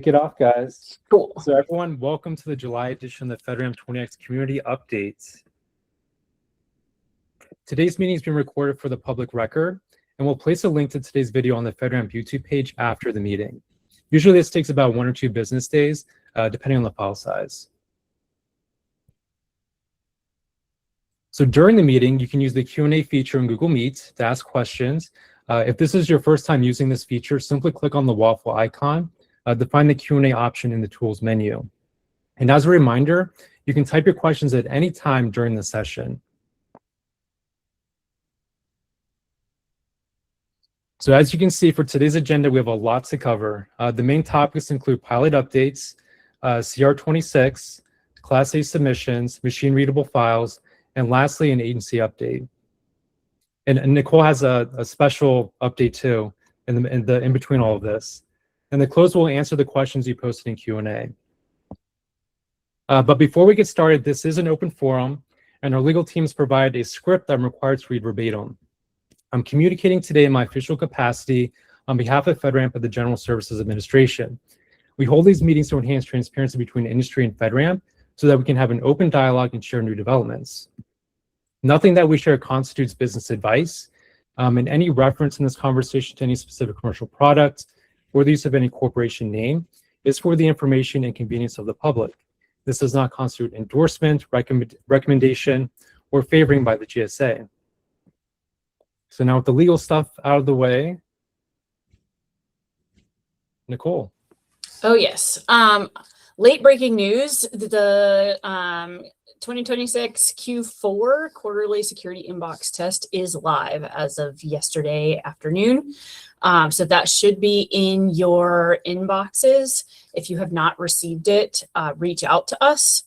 Kick it off, guys. Cool. So everyone, welcome to the July edition of the FedRAMP 20X Community Updates. Today's meeting is being recorded for the public record, and we'll place a link to today's video on the FedRAMP YouTube page after the meeting. Usually this takes about 1 or 2 business days, depending on the file size. So during the meeting, you can use the Q&A feature in Google Meet to ask questions. If this is your first time using this feature, simply click on the waffle icon to find the Q&A option in the Tools menu. And as a reminder, you can type your questions at any time during the session. So as you can see, for today's agenda, we have a lot to cover. The main topics include pilot updates, CR26, Class A submissions, machine-readable files, and lastly, an agency update. And Nicole has a special update too in between all of this. And the close will answer the questions you posted in Q&A. But before we get started, this is an open forum, and our legal teams provide a script that I'm required to read verbatim. I'm communicating today in my official capacity on behalf of FedRAMP and the General Services Administration. We hold these meetings to enhance transparency between industry and FedRAMP so that we can have an open dialogue and share new developments. Nothing that we share constitutes business advice, and any reference in this conversation to any specific commercial product or the use of any corporation name is for the information and convenience of the public. This does not constitute endorsement, recommendation, or favoring by the GSA. So now with the legal stuff out of the way, Nicole. Oh, yes. Late breaking news, the 2026 Q4 quarterly security inbox test is live as of yesterday afternoon. So that should be in your inboxes. If you have not received it, reach out to us.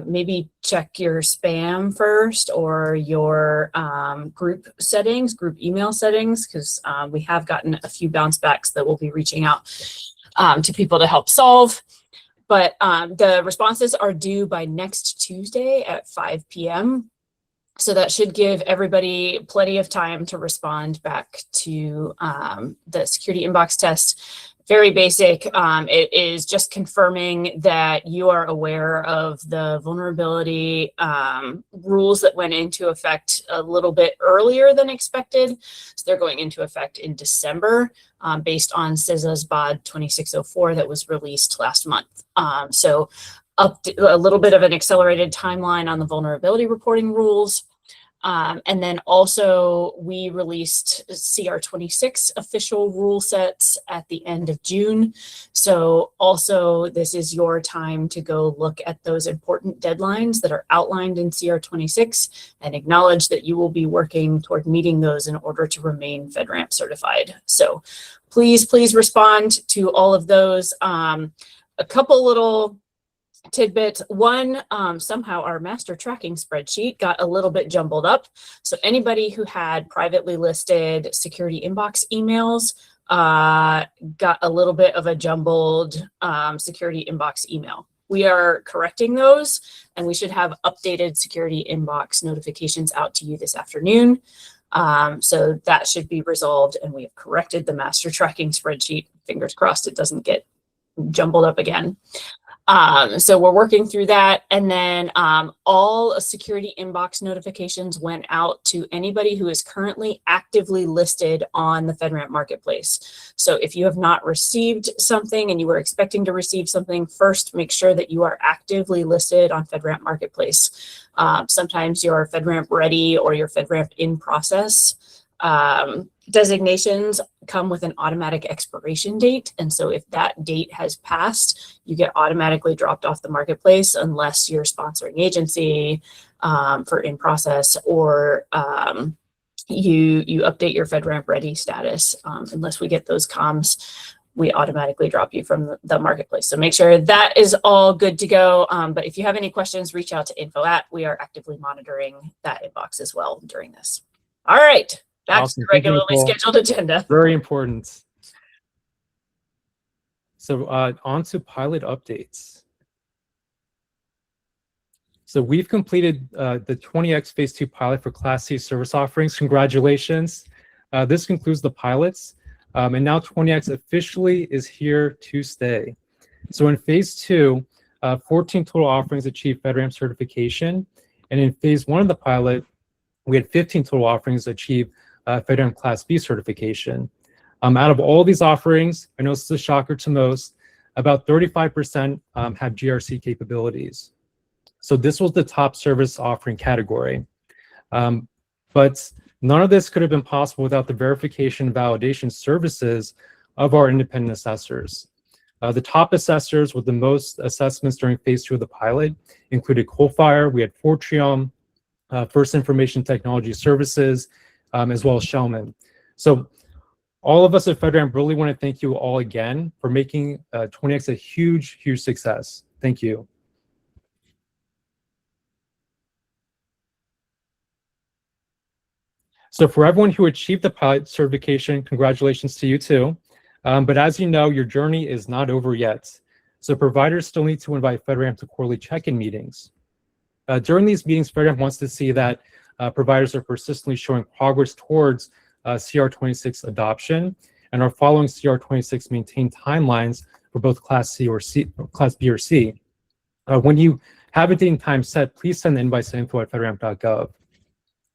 Maybe check your spam first or your group email settings, because we have gotten a few bounce backs that we'll be reaching out to people to help solve. But the responses are due by next Tuesday at 5 p.m. So that should give everybody plenty of time to respond back to the security inbox test. Very basic. It is just confirming that you are aware of the vulnerability rules that went into effect a little bit earlier than expected. So they're going into effect in December based on CISA's BOD 2604 that was released last month. So a little bit of an accelerated timeline on the vulnerability reporting rules. And then also we released CR26 official rule sets at the end of June. So also this is your time to go look at those important deadlines that are outlined in CR26 and acknowledge that you will be working toward meeting those in order to remain FedRAMP certified. So please respond to all of those. A couple little tidbits. One, somehow our master tracking spreadsheet got a little bit jumbled up. So anybody who had privately listed security inbox emails got a little bit of a jumbled security inbox email. We are correcting those, and we should have updated security inbox notifications out to you this afternoon. So that should be resolved, and we have corrected the master tracking spreadsheet. Fingers crossed it doesn't get jumbled up again. So we're working through that. And then all security inbox notifications went out to anybody who is currently actively listed on the FedRAMP marketplace. So if you have not received something and you were expecting to receive something, first make sure that you are actively listed on FedRAMP marketplace. Sometimes your FedRAMP ready or your FedRAMP in process designations come with an automatic expiration date. And so if that date has passed, you get automatically dropped off the marketplace unless you're sponsoring agency for in process or you update your FedRAMP ready status. Unless we get those comms, we automatically drop you from the marketplace. So make sure that is all good to go. But if you have any questions, reach out to info@. We are actively monitoring that inbox as well during this. All right. Back to the regularly scheduled agenda. Very important. So on to pilot updates. So we've completed the 20X Phase 2 pilot for Class C service offerings. Congratulations. This concludes the pilots. And now 20X officially is here to stay. So in phase 2, 14 total offerings achieved FedRAMP certification. And in phase 1 of the pilot, we had 15 total offerings achieve FedRAMP Class B certification. Out of all these offerings, I know this is a shocker to most, about 35% have GRC capabilities. So this was the top service offering category. But none of this could have been possible without the verification and validation services of our independent assessors. The top assessors with the most assessments during phase 2 of the pilot included Coalfire, we had Fortrium, First Information Technology Services, as well as Shellman. So all of us at FedRAMP really want to thank you all again for making 20X a huge, huge success. Thank you. So for everyone who achieved the pilot certification, congratulations to you too. But as you know, your journey is not over yet. So providers still need to invite FedRAMP to quarterly check-in meetings. During these meetings, FedRAMP wants to see that providers are persistently showing progress towards CR26 adoption and are following CR26 maintained timelines for both Class C or Class B or C. When you have a date and time set, please send the invites to info@fedramp.gov.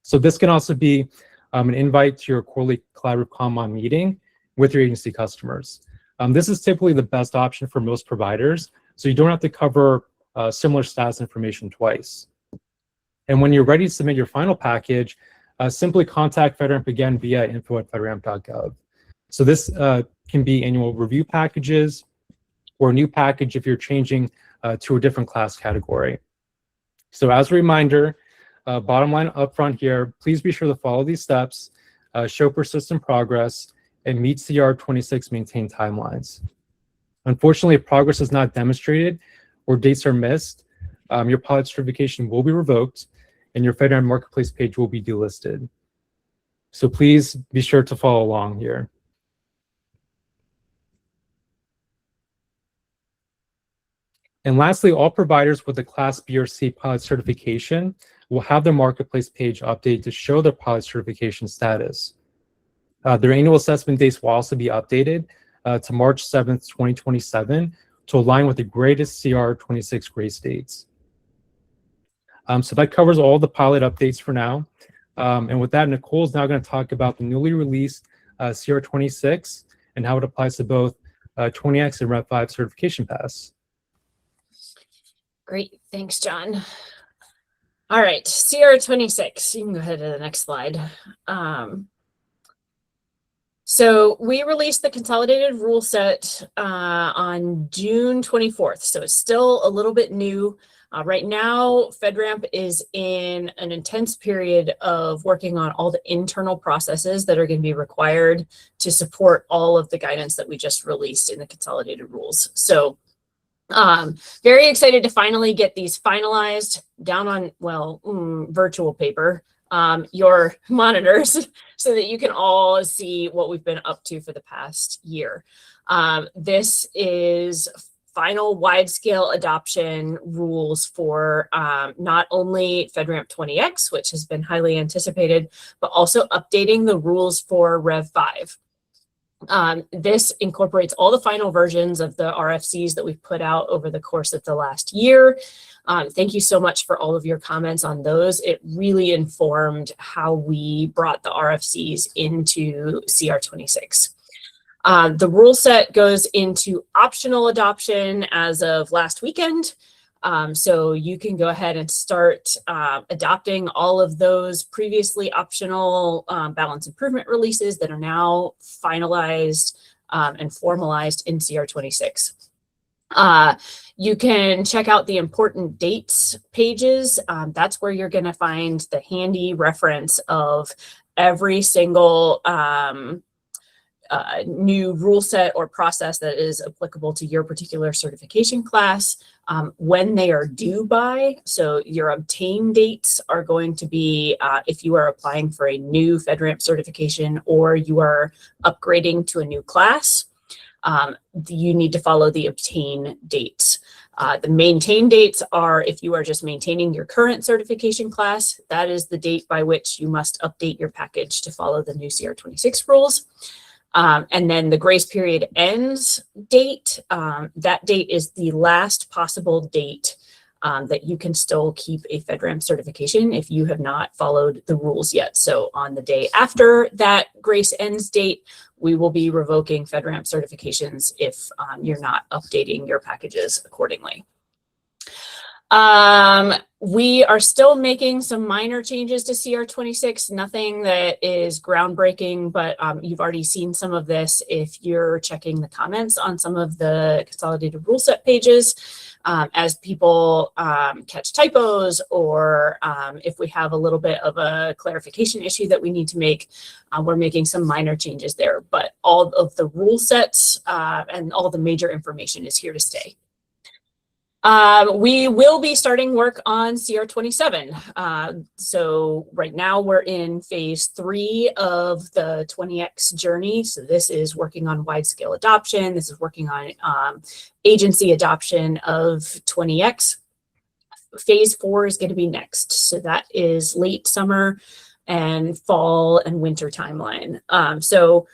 So this can also be an invite to your quarterly collaborative COM meeting with your agency customers. This is typically the best option for most providers, so you don't have to cover similar status information twice. And when you're ready to submit your final package, simply contact FedRAMP again via info@fedramp.gov. So this can be annual review packages or a new package if you're changing to a different class category. So as a reminder, bottom line up front here, please be sure to follow these steps, show persistent progress, and meet CR26 maintained timelines. Unfortunately, if progress is not demonstrated or dates are missed, your pilot certification will be revoked and your FedRAMP Marketplace page will be delisted. So please be sure to follow along here. And lastly, all providers with a Class B or C pilot certification will have their Marketplace page updated to show their pilot certification status. Their annual assessment dates will also be updated to March 7th, 2027 to align with the greatest CR26 grace dates. So that covers all the pilot updates for now. And with that, Nicole is now going to talk about the newly released CR26 and how it applies to both 20X and Rev5 certification pass. Great, thanks, John. All right, CR26, you can go ahead to the next slide. So we released the consolidated rule set on June 24th, so it's still a little bit new. Right now, FedRAMP is in an intense period of working on all the internal processes that are going to be required to support all of the guidance that we just released in the consolidated rules. So very excited to finally get these finalized down on, well, virtual paper, your monitors, so that you can all see what we've been up to for the past year. This is final wide-scale adoption rules for not only FedRAMP 20X, which has been highly anticipated, but also updating the rules for Rev 5. This incorporates all the final versions of the RFCs that we've put out over the course of the last year. Thank you so much for all of your comments on those. It really informed how we brought the RFCs into CR26. The rule set goes into optional adoption as of last weekend. So you can go ahead and start adopting all of those previously optional balance improvement releases that are now finalized and formalized in CR26. You can check out the important dates pages. That's where you're going to find the handy reference of every single new rule set or process that is applicable to your particular certification class, when they are due by. So your obtain dates are going to be if you are applying for a new FedRAMP certification or you are upgrading to a new class, you need to follow the obtain dates. The maintain dates are if you are just maintaining your current certification class, that is the date by which you must update your package to follow the new CR26 rules. And then the grace period ends date. That date is the last possible date that you can still keep a FedRAMP certification if you have not followed the rules yet. So on the day after that grace ends date, we will be revoking FedRAMP certifications if you're not updating your packages accordingly. We are still making some minor changes to CR26, nothing that is groundbreaking, but you've already seen some of this if you're checking the comments on some of the consolidated rule set pages. As people catch typos, or if we have a little bit of a clarification issue that we need to make, we're making some minor changes there. But all of the rule sets and all the major information is here to stay. We will be starting work on CR27. So right now we're in phase 3 of the 20X journey. So this is working on wide scale adoption. This is working on agency adoption of 20X. Phase 4 is going to be next. So that is late summer and fall and winter timeline. So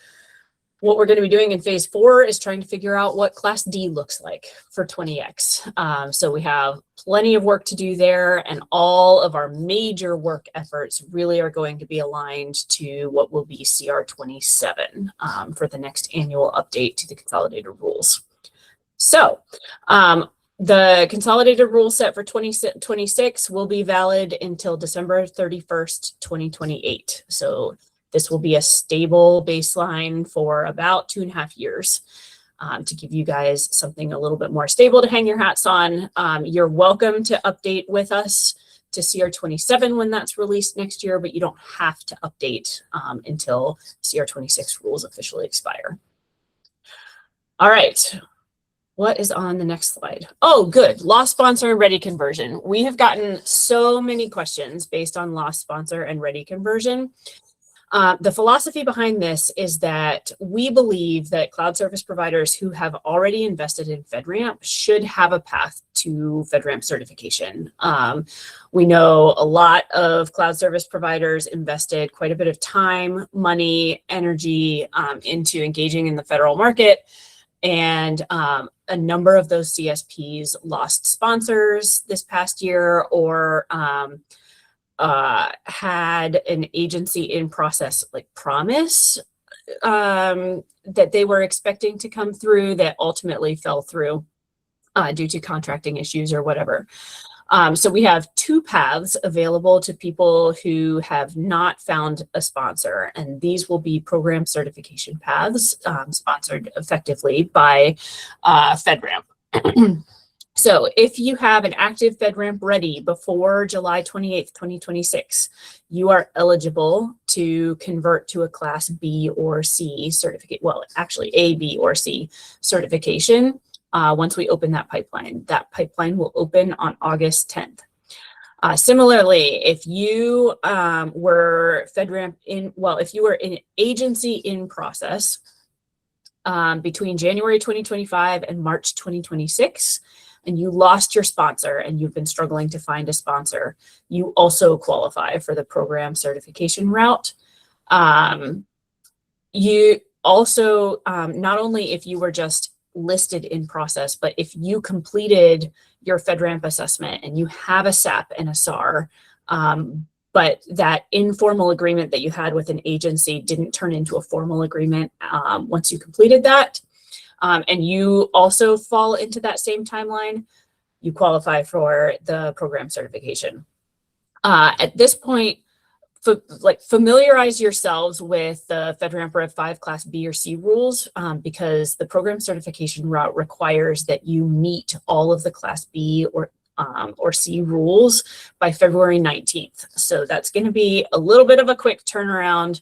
what we're going to be doing in phase 4 is trying to figure out what class D looks like for 20X. So we have plenty of work to do there, and all of our major work efforts really are going to be aligned to what will be CR27 for the next annual update to the consolidated rules. So the consolidated rule set for 2026 will be valid until December 31st, 2028. So this will be a stable baseline for about 2.5 years to give you guys something a little bit more stable to hang your hats on. You're welcome to update with us to CR27 when that's released next year, but you don't have to update until CR26 rules officially expire. All right. What is on the next slide? Oh, good. Lost sponsor and ready conversion. We have gotten so many questions based on lost sponsor and ready conversion. The philosophy behind this is that we believe that cloud service providers who have already invested in FedRAMP should have a path to FedRAMP certification. We know a lot of cloud service providers invested quite a bit of time, money, energy into engaging in the federal market. And a number of those CSPs lost sponsors this past year, or had an agency in process like promise that they were expecting to come through that ultimately fell through due to contracting issues or whatever. So we have 2 paths available to people who have not found a sponsor, and these will be program certification paths sponsored effectively by FedRAMP. So if you have an active FedRAMP ready before July 28th, 2026, you are eligible to convert to a class B or C certificate. Well, actually A, B, or C certification once we open that pipeline. That pipeline will open on August 10th. Similarly, if you were FedRAMP if you were an agency in process between January 2025 and March 2026, and you lost your sponsor and you've been struggling to find a sponsor, you also qualify for the program certification route. You also, not only if you were just listed in process, but if you completed your FedRAMP assessment and you have a SAP and a SAR, but that informal agreement that you had with an agency didn't turn into a formal agreement once you completed that, and you also fall into that same timeline, you qualify for the program certification. At this point, familiarize yourselves with the FedRAMP Rev 5 Class B or C rules because the program certification route requires that you meet all of the Class B or C rules by February 19th. So that's going to be a little bit of a quick turnaround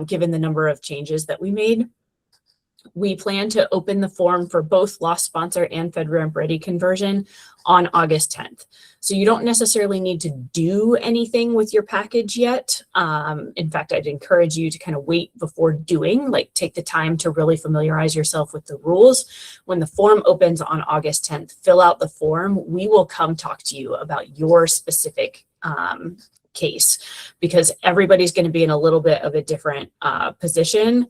given the number of changes that we made. We plan to open the form for both lost sponsor and FedRAMP ready conversion on August 10th. So you don't necessarily need to do anything with your package yet. In fact, I'd encourage you to kind of wait before doing, take the time to really familiarize yourself with the rules. When the form opens on August 10th, fill out the form. We will come talk to you about your specific case because everybody's going to be in a little bit of a different position.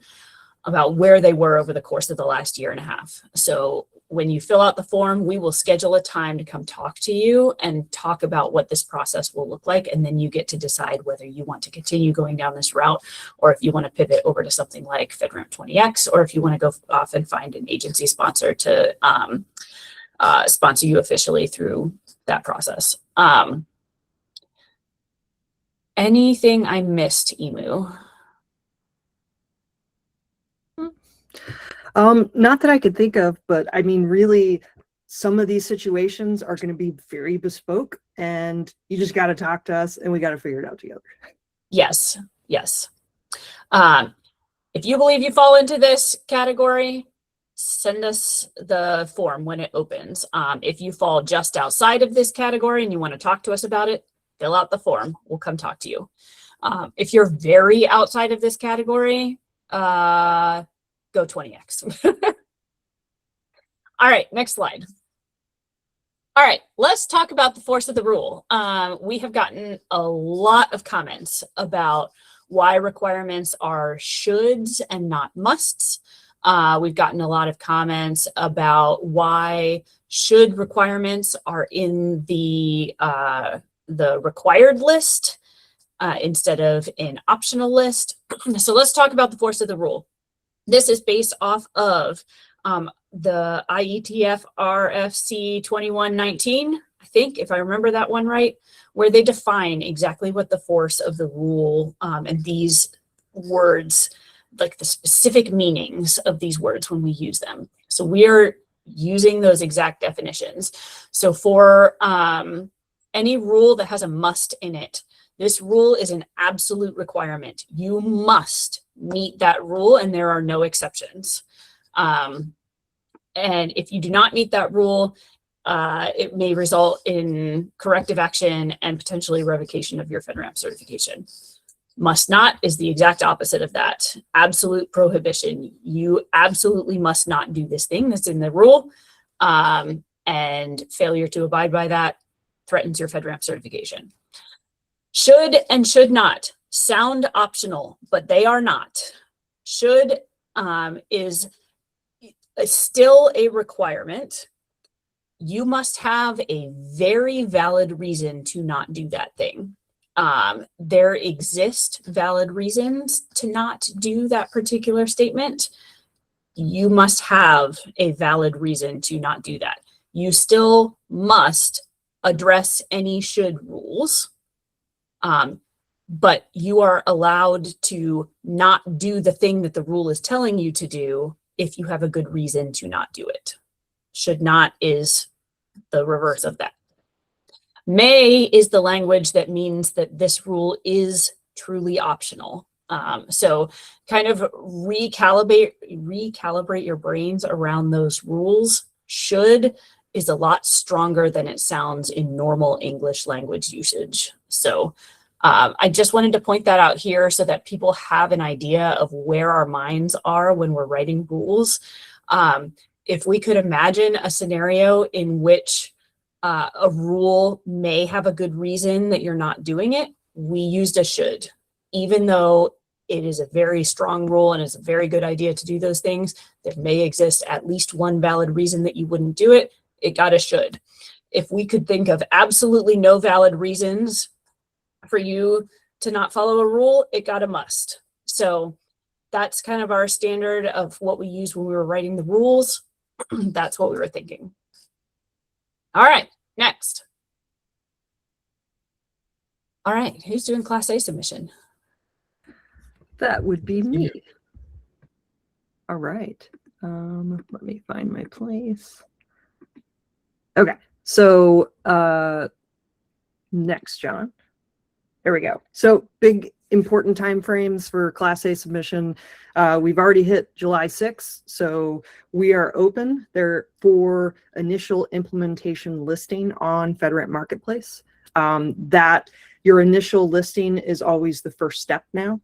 about where they were over the course of the last year and a half. So when you fill out the form, we will schedule a time to come talk to you and talk about what this process will look like. And then you get to decide whether you want to continue going down this route, or if you want to pivot over to something like FedRAMP 20X, or if you want to go off and find an agency sponsor to sponsor you officially through that process. Anything I missed, Emu? Not that I could think of, but I mean, really, some of these situations are going to be very bespoke, and you just got to talk to us and we got to figure it out together. Yes, yes. If you believe you fall into this category, send us the form when it opens. If you fall just outside of this category and you want to talk to us about it, fill out the form. We'll come talk to you. If you're very outside of this category, go 20X. All right, next slide. All right, let's talk about the force of the rule. We have gotten a lot of comments about why requirements are shoulds and not musts. We've gotten a lot of comments about why should requirements are in the required list instead of an optional list. So let's talk about the force of the rule. This is based off of the IETF RFC 2119, I think, if I remember that one right, where they define exactly what the force of the rule and these words, like the specific meanings of these words when we use them. So we are using those exact definitions. So for any rule that has a must in it, this rule is an absolute requirement. You must meet that rule, and there are no exceptions. And if you do not meet that rule, it may result in corrective action and potentially revocation of your FedRAMP certification. Must not is the exact opposite of that. Absolute prohibition. You absolutely must not do this thing that's in the rule, and failure to abide by that threatens your FedRAMP certification. Should and should not sound optional, but they are not. Should is still a requirement. You must have a very valid reason to not do that thing. There exist valid reasons to not do that particular statement. You must have a valid reason to not do that. You still must address any should rules. But you are allowed to not do the thing that the rule is telling you to do if you have a good reason to not do it. Should not is the reverse of that. May is the language that means that this rule is truly optional. So kind of recalibrate your brains around those rules. Should is a lot stronger than it sounds in normal English language usage. So I just wanted to point that out here so that people have an idea of where our minds are when we're writing rules. If we could imagine a scenario in which a rule may have a good reason that you're not doing it, we used a should. Even though it is a very strong rule and it's a very good idea to do those things, there may exist at least one valid reason that you wouldn't do it. It got a should. If we could think of absolutely no valid reasons for you to not follow a rule, it got a must. So that's kind of our standard of what we use when we were writing the rules. That's what we were thinking. All right, next. All right, who's doing Class A submission? That would be me. All right. Let me find my place. Okay, so next, John. There we go. So big important timeframes for Class A submission. We've already hit July 6th, so we are open there for initial implementation listing on FedRAMP Marketplace. That your initial listing is always the first step now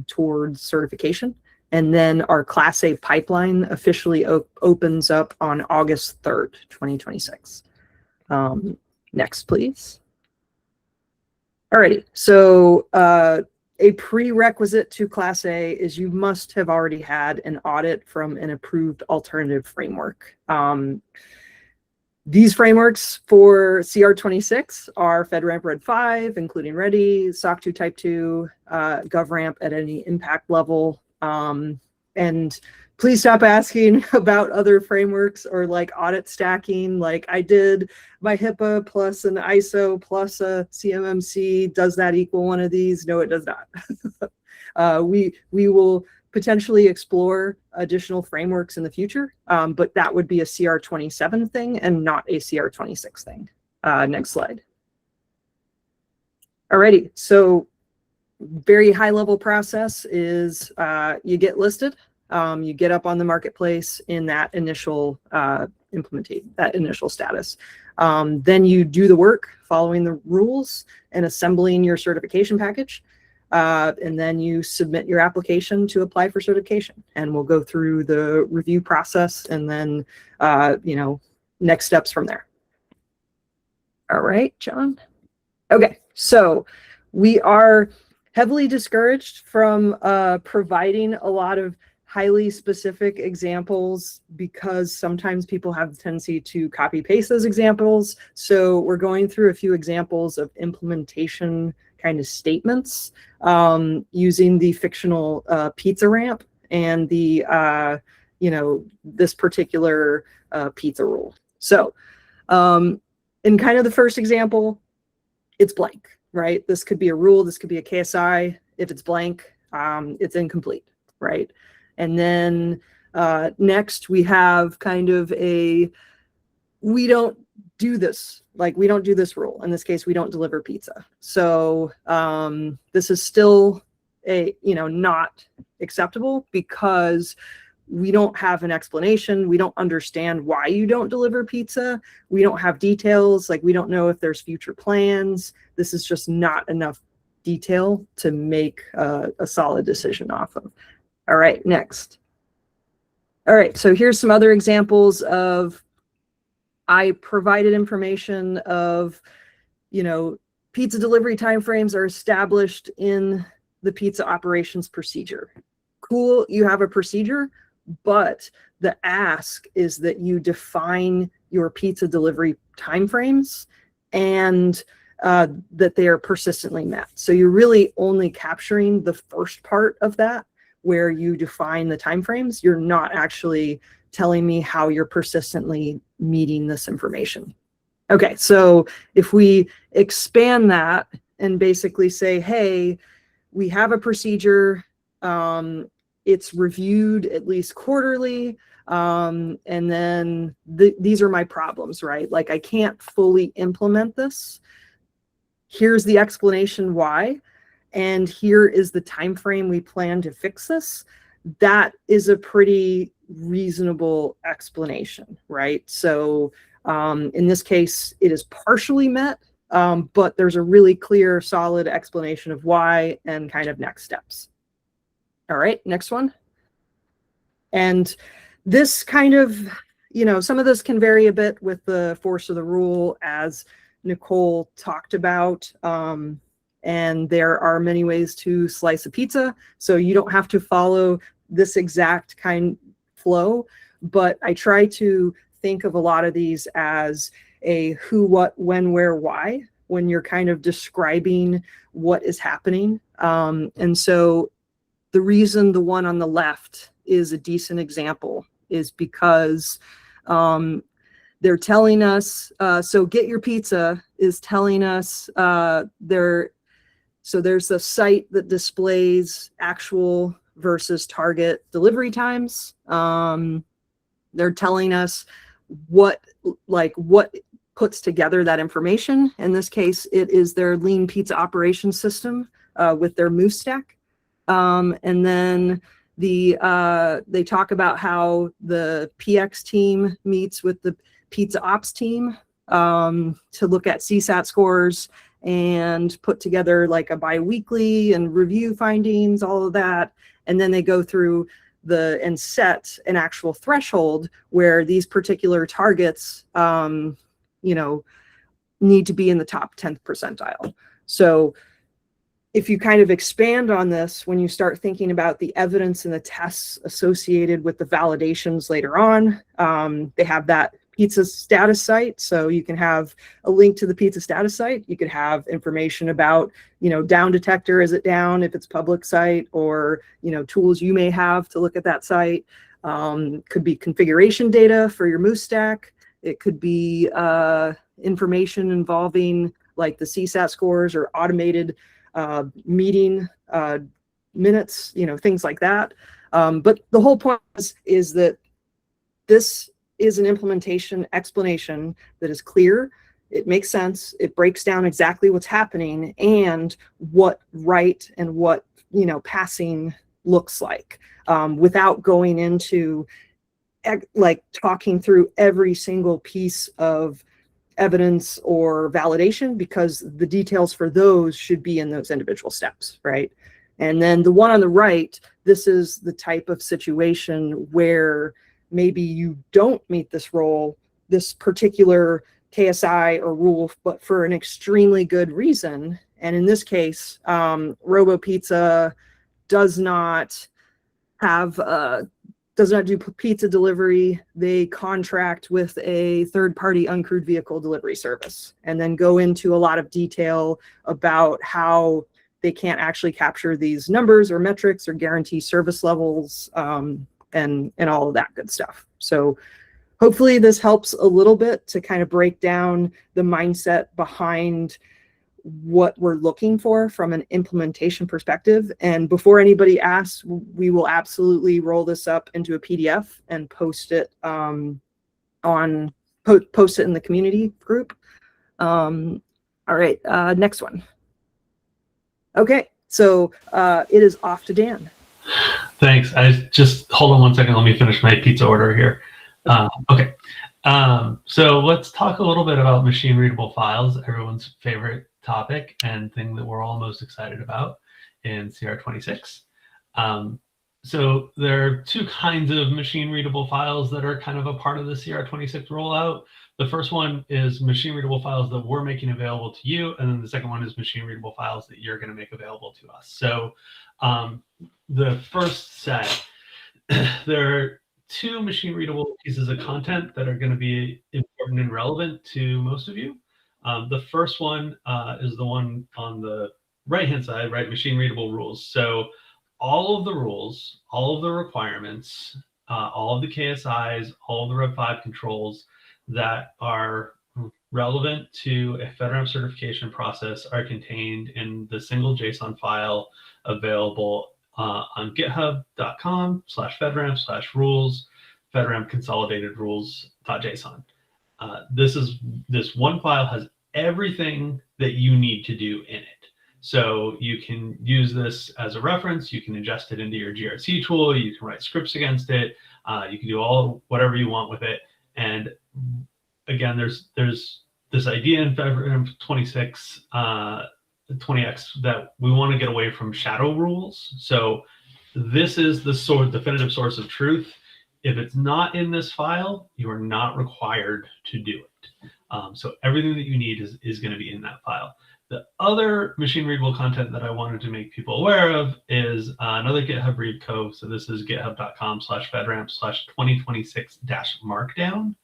towards certification. And then our Class A pipeline officially opens up on August 3rd, 2026. Next, please. Alrighty, so A prerequisite to Class A is you must have already had an audit from an approved alternative framework. These frameworks for CR26 are FedRAMP Red 5, including Ready, SOC 2 Type 2, GovRAMP at any impact level. And please stop asking about other frameworks or like audit stacking. Like I did my HIPAA plus an ISO plus a CMMC. Does that equal one of these? No, it does not. We will potentially explore additional frameworks in the future, but that would be a CR27 thing and not a CR26 thing. Next slide. Alrighty, so very high level process is you get listed, you get up on the marketplace in that initial implementation, that initial status. Then you do the work following the rules and assembling your certification package. And then you submit your application to apply for certification, and we'll go through the review process and then, next steps from there. All right, John. Okay, so we are heavily discouraged from providing a lot of highly specific examples because sometimes people have the tendency to copy paste those examples. So we're going through a few examples of implementation kind of statements using the fictional pizza ramp and the, this particular pizza rule. So in kind of the first example, it's blank, right? This could be a rule, this could be a KSI. If it's blank, it's incomplete, right? And then next we have kind of a, we don't do this, like we don't do this rule. In this case, we don't deliver pizza. So this is still not acceptable because we don't have an explanation. We don't understand why you don't deliver pizza. We don't have details. Like we don't know if there's future plans. This is just not enough detail to make a solid decision off of. All right, next. All right, so here's some other examples of, I provided information of, pizza delivery timeframes are established in the pizza operations procedure. Cool, you have a procedure, but the ask is that you define your pizza delivery timeframes and that they are persistently met. So you're really only capturing the first part of that, where you define the timeframes. You're not actually telling me how you're persistently meeting this information. Okay, so if we expand that and basically say, hey, we have a procedure, it's reviewed at least quarterly, and then these are my problems, right? Like I can't fully implement this. Here's the explanation why, and here is the time frame we plan to fix this. That is a pretty reasonable explanation, right? So in this case, it is partially met, but there's a really clear, solid explanation of why and kind of next steps. All right, next one. And this kind of, some of this can vary a bit with the force of the rule, as Nicole talked about. And there are many ways to slice a pizza. So you don't have to follow this exact kind flow, but I try to think of a lot of these as a who, what, when, where, why, when you're kind of describing what is happening. And so the reason the one on the left is a decent example is because they're telling us, so Get Your Pizza is telling us so there's a site that displays actual versus target delivery times. They're telling us what puts together that information. In this case, it is their lean pizza operations system with their Moose stack. And then they talk about how the PX team meets with the pizza ops team to look at CSAT scores and put together like a bi-weekly and review findings, all of that. And then they go through and set an actual threshold where these particular targets, need to be in the top 10th percentile. So if you kind of expand on this, when you start thinking about the evidence and the tests associated with the validations later on, they have that pizza status site. So you can have a link to the pizza status site. You could have information about, down detector, is it down if it's public site, or, tools you may have to look at that site. Could be configuration data for your Moose stack. It could be information involving like the CSAT scores or automated meeting minutes, things like that. But the whole point is that this is an implementation explanation that is clear. It makes sense. It breaks down exactly what's happening and what right and what, passing looks like, without going into like talking through every single piece of evidence or validation, because the details for those should be in those individual steps, right? And then the one on the right, this is the type of situation where maybe you don't meet this particular KSI or rule, but for an extremely good reason. And in this case, Robo Pizza does not do pizza delivery. They contract with a third-party uncrewed vehicle delivery service, and then go into a lot of detail about how they can't actually capture these numbers or metrics or guarantee service levels, and all of that good stuff. So hopefully this helps a little bit to kind of break down the mindset behind what we're looking for from an implementation perspective. And before anybody asks, we will absolutely roll this up into a PDF and post it post it in the community group. All right, next one. Okay, so it is off to Dan. Thanks. I just hold on one second. Let me finish my pizza order here. Okay. So let's talk a little bit about machine readable files, everyone's favorite topic and thing that we're all most excited about in CR26. So there are two kinds of machine readable files that are kind of a part of the CR26 rollout. The first one is machine readable files that we're making available to you. And then the second one is machine readable files that you're going to make available to us. So the first set, there are two machine readable pieces of content that are going to be important and relevant to most of you. The first one is the one on the right-hand side, right? Machine readable rules. So all of the rules, all of the requirements, all of the KSIs, all of the Rev 5 controls that are relevant to a FedRAMP certification process are contained in the single JSON file available on github.com/fedramp/rules, FedRAMP Consolidated Rules.json. This one file has everything that you need to do in it. So you can use this as a reference. You can ingest it into your GRC tool. You can write scripts against it. You can do whatever you want with it. And again, there's this idea in FedRAMP 26, 20X that we want to get away from shadow rules. So this is the definitive source of truth. If it's not in this file, you are not required to do it. So everything that you need is going to be in that file. The other machine readable content that I wanted to make people aware of is another GitHub repo. So this is github.com/fedramp/2026-markdown.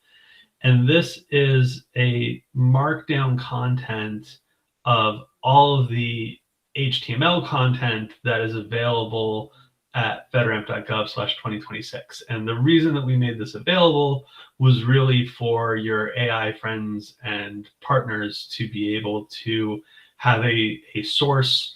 And this is a markdown content of all of the HTML content that is available at fedramp.gov/2026. And the reason that we made this available was really for your AI friends and partners to be able to have a source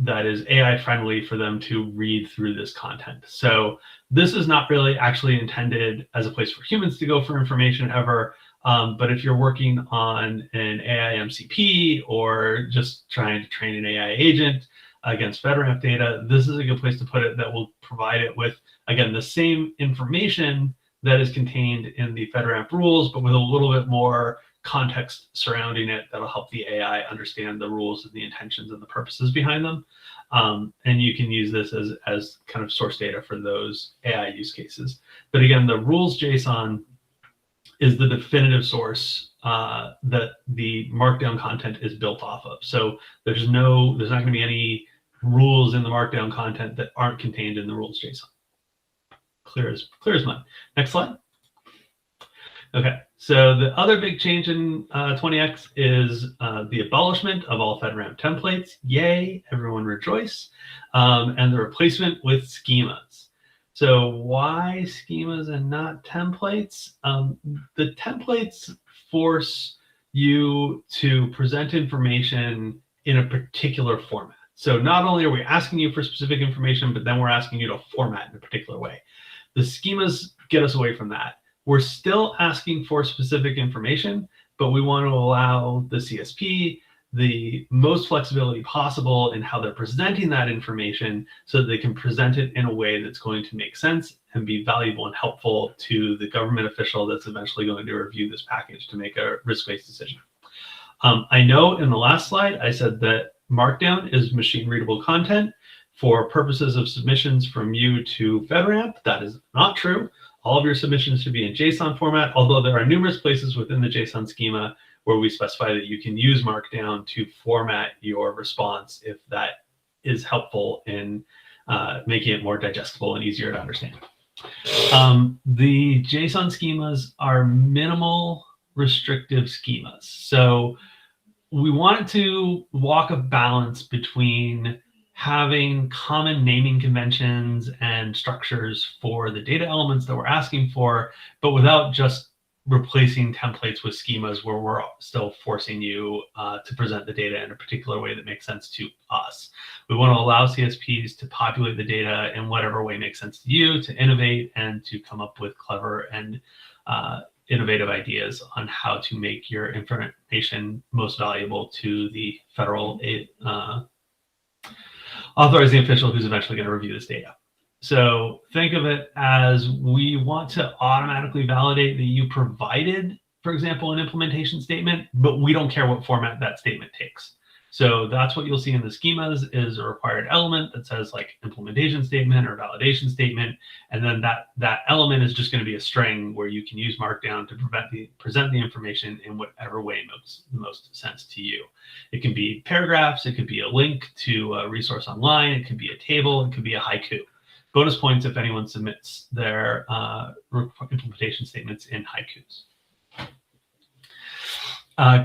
that is AI friendly for them to read through this content. So this is not really actually intended as a place for humans to go for information ever. But if you're working on an AI MCP or just trying to train an AI agent against FedRAMP data, this is a good place to put it that will provide it with, again, the same information that is contained in the FedRAMP rules, but with a little bit more context surrounding it that'll help the AI understand the rules and the intentions and the purposes behind them. And you can use this as kind of source data for those AI use cases. But again, the rules JSON is the definitive source that the markdown content is built off of. So there's not going to be any rules in the markdown content that aren't contained in the rules JSON. Clear as mud. Next slide. Okay, so the other big change in 20X is the abolishment of all FedRAMP templates. Yay, everyone rejoice. And the replacement with schemas. So why schemas and not templates? The templates force you to present information in a particular format. So not only are we asking you for specific information, but then we're asking you to format in a particular way. The schemas get us away from that. We're still asking for specific information, but we want to allow the CSP the most flexibility possible in how they're presenting that information so that they can present it in a way that's going to make sense and be valuable and helpful to the government official that's eventually going to review this package to make a risk-based decision. I know in the last slide, I said that Markdown is machine readable content for purposes of submissions from you to FedRAMP. That is not true. All of your submissions should be in JSON format, although there are numerous places within the JSON schema where we specify that you can use Markdown to format your response if that is helpful in making it more digestible and easier to understand. The JSON schemas are minimal restrictive schemas. So we wanted to walk a balance between having common naming conventions and structures for the data elements that we're asking for, but without just replacing templates with schemas where we're still forcing you to present the data in a particular way that makes sense to us. We want to allow CSPs to populate the data in whatever way makes sense to you, to innovate and to come up with clever and innovative ideas on how to make your information most valuable to the federal authorizing official who's eventually going to review this data. So think of it as we want to automatically validate that you provided, for example, an implementation statement, but we don't care what format that statement takes. So that's what you'll see in the schemas is a required element that says like implementation statement or validation statement. And then that element is just going to be a string where you can use Markdown to present the information in whatever way makes the most sense to you. It can be paragraphs, it could be a link to a resource online, it could be a table, it could be a haiku. Bonus points if anyone submits their implementation statements in haikus.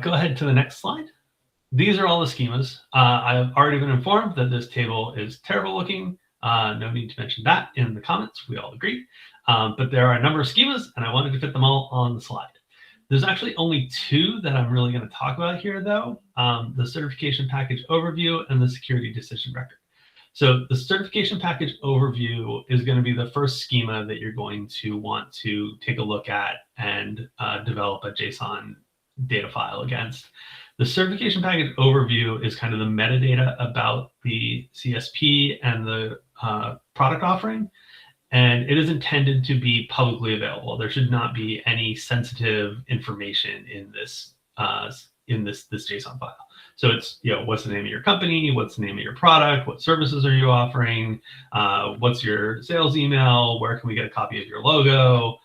Go ahead to the next slide. These are all the schemas. I've already been informed that this table is terrible looking. No need to mention that in the comments. We all agree. But there are a number of schemas, and I wanted to fit them all on the slide. There's actually only two that I'm really going to talk about here, though. The certification package overview and the security decision record. So the certification package overview is going to be the first schema that you're going to want to take a look at and develop a JSON data file against. The certification package overview is kind of the metadata about the CSP and the product offering, and it is intended to be publicly available. There should not be any sensitive information in this JSON file. So it's, what's the name of your company? What's the name of your product? What services are you offering? What's your sales email? Where can we get a copy of your logo?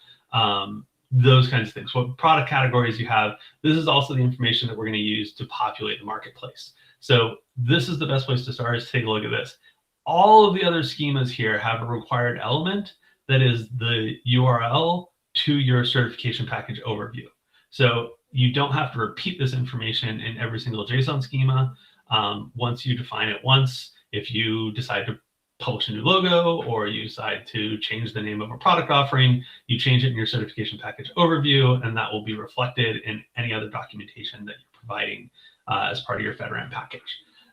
Those kinds of things. What product categories you have. This is also the information that we're going to use to populate the marketplace. So this is the best place to start, is to take a look at this. All of the other schemas here have a required element that is the URL to your certification package overview. So you don't have to repeat this information in every single JSON schema. Once you define it once, if you decide to publish a new logo or you decide to change the name of a product offering, you change it in your certification package overview, and that will be reflected in any other documentation that you're providing as part of your FedRAMP package.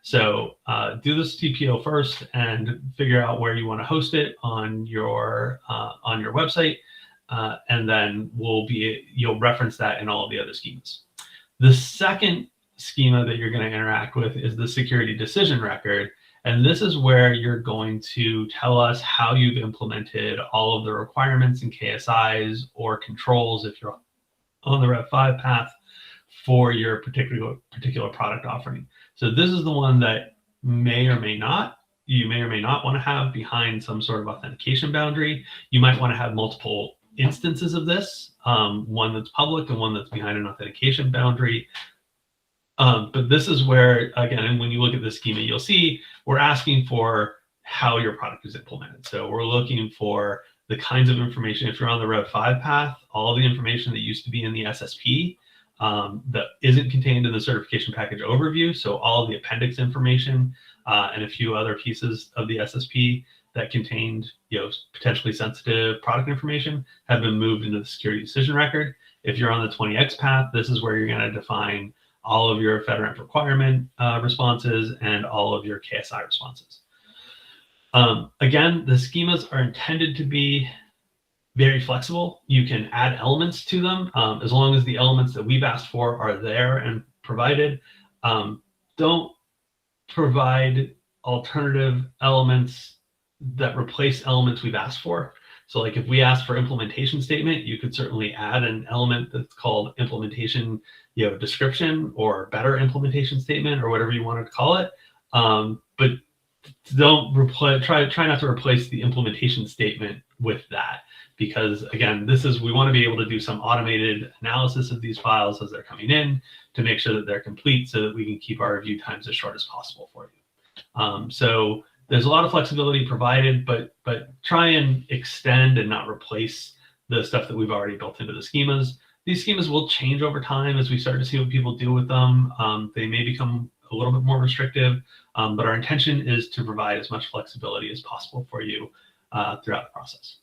So do this TPO first and figure out where you want to host it on your website. And then you'll reference that in all of the other schemas. The second schema that you're going to interact with is the security decision record. And this is where you're going to tell us how you've implemented all of the requirements and KSIs or controls if you're on the Rev 5 path for your particular product offering. So this is the one that you may or may not want to have behind some sort of authentication boundary. You might want to have multiple instances of this, one that's public and one that's behind an authentication boundary. But this is where, again, when you look at the schema, you'll see we're asking for how your product is implemented. So we're looking for the kinds of information. If you're on the Rev 5 path, all the information that used to be in the SSP that isn't contained in the certification package overview. So all the appendix information and a few other pieces of the SSP that contained, potentially sensitive product information have been moved into the security decision record. If you're on the 20X path, this is where you're going to define all of your FedRAMP requirement responses and all of your KSI responses. Again, the schemas are intended to be very flexible. You can add elements to them as long as the elements that we've asked for are there and provided. Don't provide alternative elements that replace elements we've asked for. So like if we ask for implementation statement, you could certainly add an element that's called implementation description or better implementation statement or whatever you wanted to call it. But don't try not to replace the implementation statement with that, because again, we want to be able to do some automated analysis of these files as they're coming in to make sure that they're complete so that we can keep our review times as short as possible for you. So there's a lot of flexibility provided, but try and extend and not replace the stuff that we've already built into the schemas. These schemas will change over time as we start to see what people do with them. They may become a little bit more restrictive, but our intention is to provide as much flexibility as possible for you throughout the process.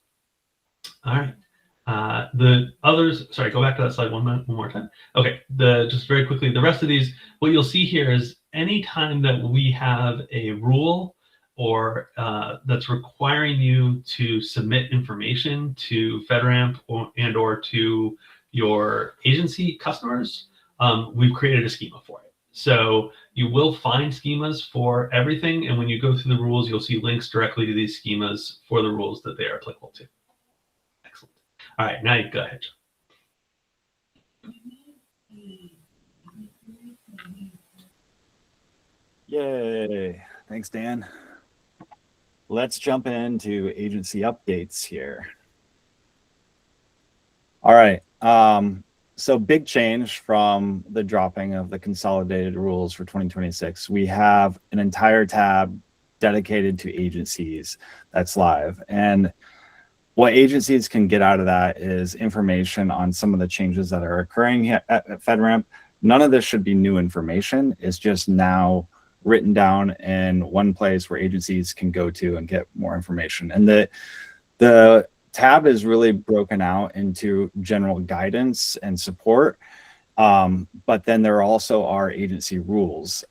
All right. The others, sorry, go back to that slide one more time. Okay, just very quickly, the rest of these, what you'll see here is anytime that we have a rule or that's requiring you to submit information to FedRAMP or to your agency customers, we've created a schema for it. So you will find schemas for everything, and when you go through the rules, you'll see links directly to these schemas for the rules that they are applicable to. Excellent. All right, now you go ahead, John. Yay. Thanks, Dan. Let's jump into agency updates here. All right. So big change from the dropping of the consolidated rules for 2026. We have an entire tab dedicated to agencies that's live. And what agencies can get out of that is information on some of the changes that are occurring at FedRAMP. None of this should be new information. It's just now written down in one place where agencies can go to and get more information. And the tab is really broken out into general guidance and support, but then there also are agency rules.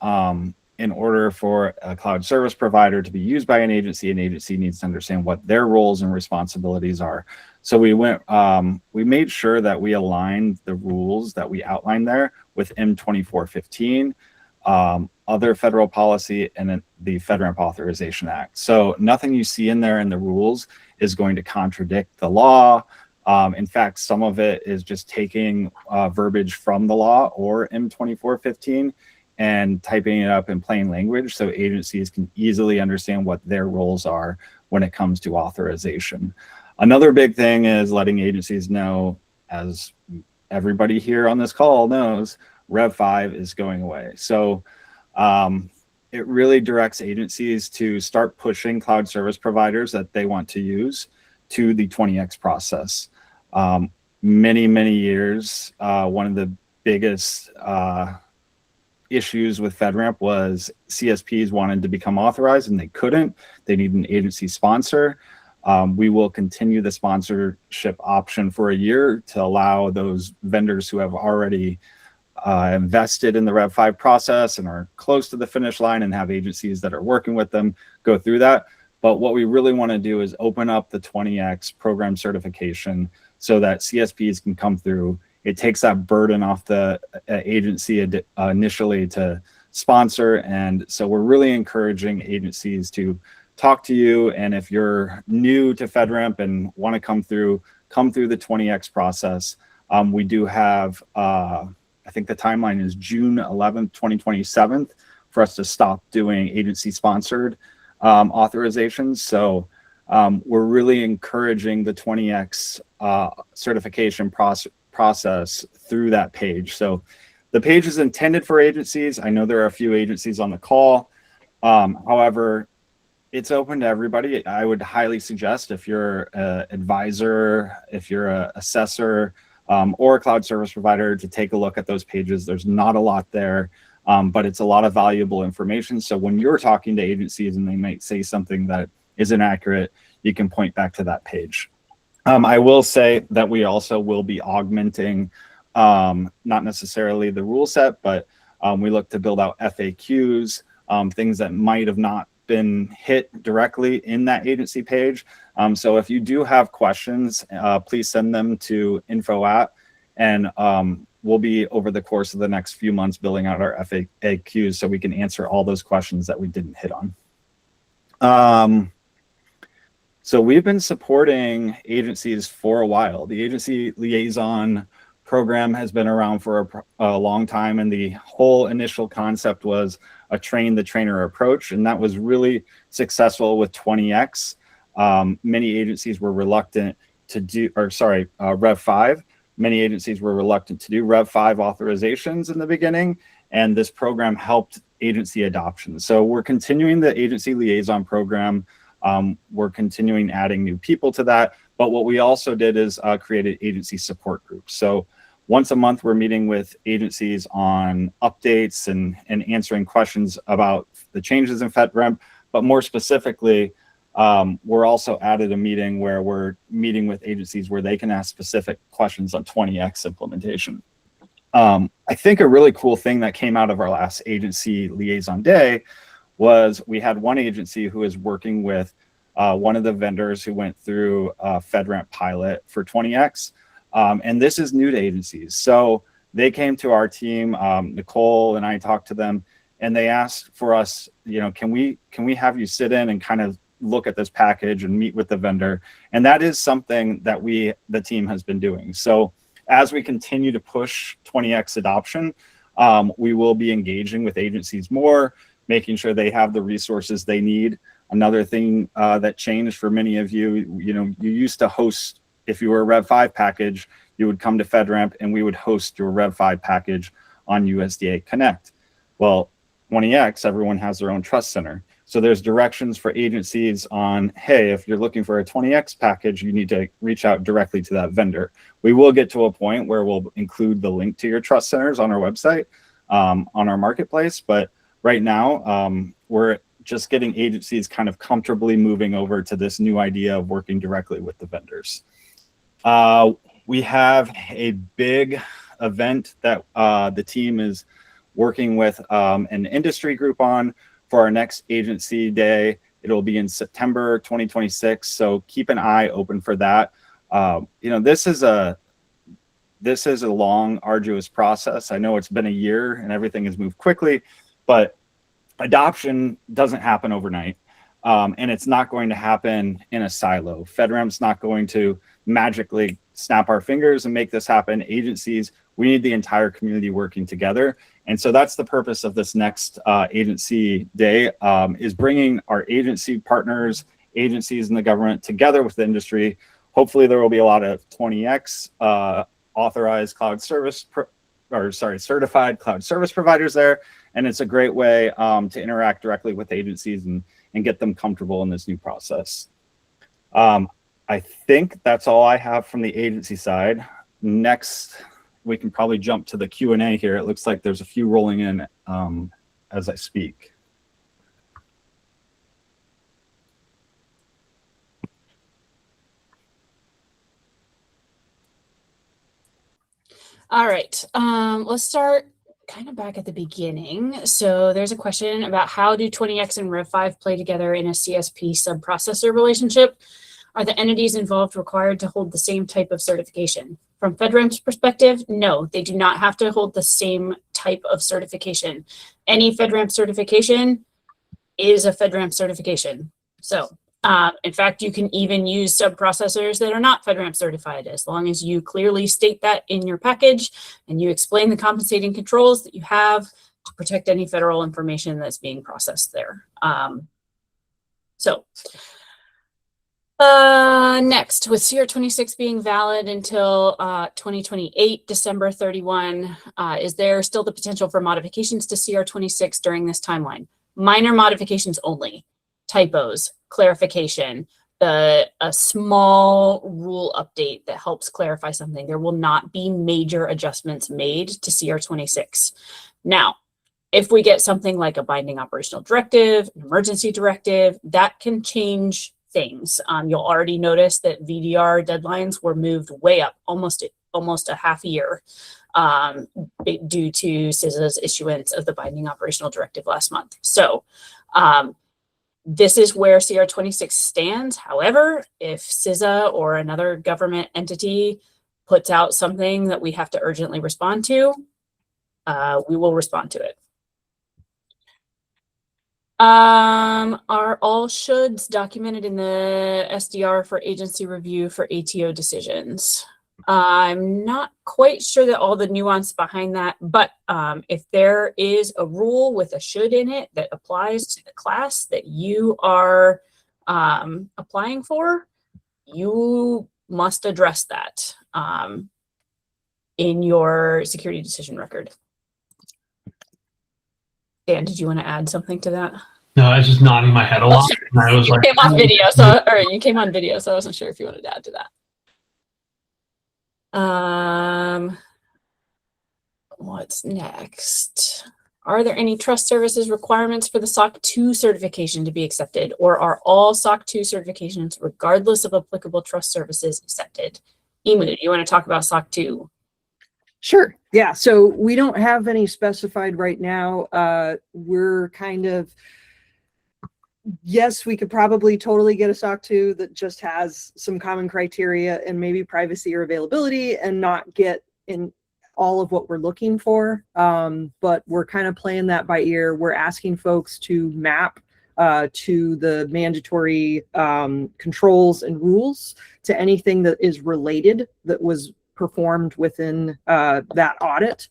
In order for a cloud service provider to be used by an agency needs to understand what their roles and responsibilities are. So we made sure that we aligned the rules that we outlined there with M2415, other federal policy, and then the FedRAMP Authorization Act. So nothing you see in there in the rules is going to contradict the law. In fact, some of it is just taking verbiage from the law or M2415 and typing it up in plain language so agencies can easily understand what their roles are when it comes to authorization. Another big thing is letting agencies know, as everybody here on this call knows, Rev 5 is going away. So it really directs agencies to start pushing cloud service providers that they want to use to the 20X process. Many years, one of the biggest issues with FedRAMP was CSPs wanted to become authorized and they couldn't. They need an agency sponsor. We will continue the sponsorship option for a year to allow those vendors who have already invested in the Rev 5 process and are close to the finish line and have agencies that are working with them go through that. But what we really want to do is open up the 20X program certification so that CSPs can come through. It takes that burden off the agency initially to sponsor. And so we're really encouraging agencies to talk to you. And if you're new to FedRAMP and want to come through the 20X process, we do have, I think the timeline is June 11th, 2027 for us to stop doing agency sponsored authorizations. So we're really encouraging the 20X certification process through that page. So The page is intended for agencies. I know there are a few agencies on the call. However, it's open to everybody. I would highly suggest if you're an advisor, if you're an assessor, or a cloud service provider, to take a look at those pages. There's not a lot there, but it's a lot of valuable information. So when you're talking to agencies and they might say something that is inaccurate, you can point back to that page. I will say that we also will be augmenting, not necessarily the rule set, but we look to build out FAQs, things that might have not been hit directly in that agency page. So if you do have questions, please send them to info@, and we'll be, over the course of the next few months, building out our FAQs so we can answer all those questions that we didn't hit on. So we've been supporting agencies for a while. The agency liaison program has been around for a long time, and the whole initial concept was a train the trainer approach, and that was really successful with 20X. Many agencies were reluctant to do, Rev 5. Many agencies were reluctant to do Rev 5 authorizations in the beginning, and this program helped agency adoption. So we're continuing the agency liaison program. We're continuing adding new people to that. But what we also did is created agency support groups. So once a month, we're meeting with agencies on updates and answering questions about the changes in FedRamp. But more specifically, we're also added a meeting where we're meeting with agencies where they can ask specific questions on 20X implementation. I think a really cool thing that came out of our last agency liaison day was we had one agency who is working with one of the vendors who went through a FedRamp pilot for 20X. And this is new to agencies. So they came to our team, Nicole and I talked to them, and they asked for us, can we have you sit in and kind of look at this package and meet with the vendor? And that is something that the team has been doing. So as we continue to push 20X adoption, we will be engaging with agencies more, making sure they have the resources they need. Another thing that changed for many of you, you used to host, if you were a Rev 5 package, you would come to FedRamp and we would host your Rev 5 package on USDA Connect. Well, 20X, everyone has their own trust center. So there's directions for agencies on, hey, if you're looking for a 20X package, you need to reach out directly to that vendor. We will get to a point where we'll include the link to your trust centers on our website, on our marketplace. But right now, we're just getting agencies kind of comfortably moving over to this new idea of working directly with the vendors. We have a big event that the team is working with an industry group on for our next agency day. It'll be in September 2026. So keep an eye open for that. This is a long, arduous process. I know it's been a year and everything has moved quickly, but adoption doesn't happen overnight. And it's not going to happen in a silo. FedRamp's not going to magically snap our fingers and make this happen. Agencies, we need the entire community working together. And so that's the purpose of this next agency day, is bringing our agency partners, agencies in the government together with the industry. Hopefully there will be a lot of 20X authorized cloud service, certified cloud service providers there. And it's a great way to interact directly with agencies and get them comfortable in this new process. I think that's all I have from the agency side. Next, we can probably jump to the Q&A here. It looks like there's a few rolling in as I speak. All right, let's start kind of back at the beginning. So there's a question about how do 20X and Rev 5 play together in a CSP subprocessor relationship? Are the entities involved required to hold the same type of certification? From FedRAMP's perspective, no, they do not have to hold the same type of certification. Any FedRAMP certification is a FedRAMP certification. So in fact, you can even use subprocessors that are not FedRAMP certified, as long as you clearly state that in your package and you explain the compensating controls that you have to protect any federal information that's being processed there. Next, with CR26 being valid until 2028, December 31, is there still the potential for modifications to CR26 during this timeline? Minor modifications only, typos, clarification, a small rule update that helps clarify something. There will not be major adjustments made to CR26. Now, if we get something like a binding operational directive, an emergency directive, that can change things. You'll already notice that VDR deadlines were moved way up, almost a half a year, due to CISA's issuance of the binding operational directive last month. So this is where CR26 stands. However, if CISA or another government entity puts out something that we have to urgently respond to, we will respond to it. Are all shoulds documented in the SDR for agency review for ATO decisions? I'm not quite sure that all the nuance behind that, but if there is a rule with a should in it that applies to the class that you are applying for, you must address that in your security decision record. Dan, did you want to add something to that? No, I was just nodding my head a lot. And I was You like, came on video, so you came on video, so I wasn't sure if you wanted to add to that. What's next? Are there any trust services requirements for the SOC 2 certification to be accepted, or are all SOC 2 certifications, regardless of applicable trust services, accepted? Emu, do you want to talk about SOC 2? Sure. Yeah. So we don't have any specified right now. We're kind of, yes, we could probably totally get a SOC 2 that just has some common criteria and maybe privacy or availability and not get in all of what we're looking for. But we're kind of playing that by ear. We're asking folks to map to the mandatory controls and rules to anything that is related that was performed within that audit.